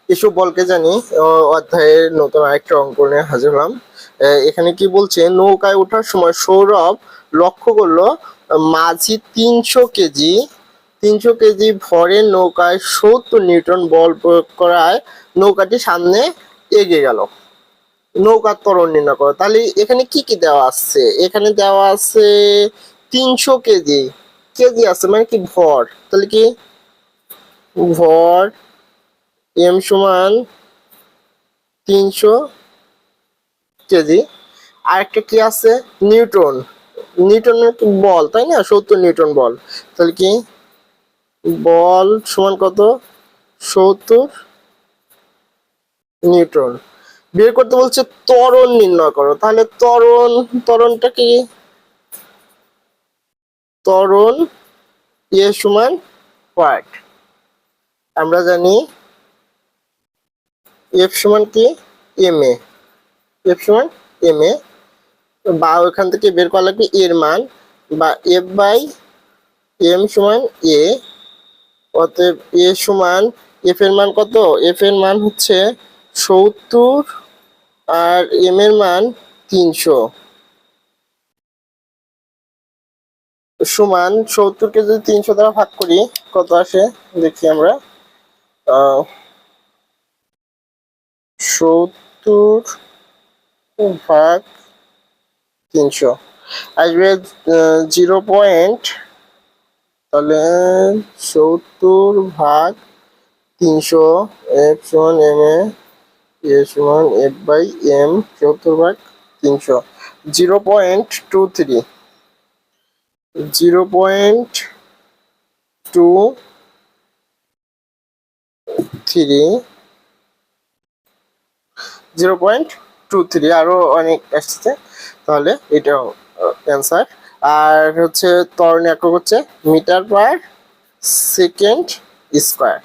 এসব বলকে জানি অধ্যায়ের নতুন আরেকটা অঙ্ক নিয়ে হাজির হলাম। এখানে কি বলছে, নৌকায় ওঠার সময় সৌরভ লক্ষ্য করলো মাঝি 300 কেজি ভরের নৌকায় 70 নিউটন বল প্রয়োগ করায় নৌকাটি সামনে এগিয়ে গেল। নৌকার ত্বরণ নির্ণয় করো। তাহলে এখানে কি কি দেওয়া আছে? এখানে দেওয়া আছে 300 কেজি, কেজি আছে মানে কি ভর, তাহলে কি ভর এম সমান 300 কেজি। আর একটা কি আছে নিউটন, নিউটন বল তাই না, 70 নিউটন বল, তাহলে কি বল সমান কত 70 নিউটন। বের করতে বলছে ত্বরণ নির্ণয় করো, তাহলে ত্বরণটা কি, ত্বরণ এ সমান ওয়াট। আমরা জানি এফ সমান কি এম এ, এফ সমান এম এ, বা ওখান থেকে বের করা লাগবে এর মান, বা এফ বাই এম সমান এ। অতএব এ সমান এফ এর মান কত, এফ এর মান হচ্ছে 70 আর এম এর মান 300, সমান 70 কে যদি 300 দ্বারা ভাগ করি কত আসে দেখি আমরা। 70 ভাগ 300 আসবে 0. তাহলে 70/300, এফ সমান এম এ সমান এফ বাই এম, 70/300, 0.23, 0.23 আরো অনেক আসছে, তাহলে এটাও অ্যান্সার। আর হচ্ছে ত্বরণ একক হচ্ছে মিটার পার সেকেন্ড স্কয়ার।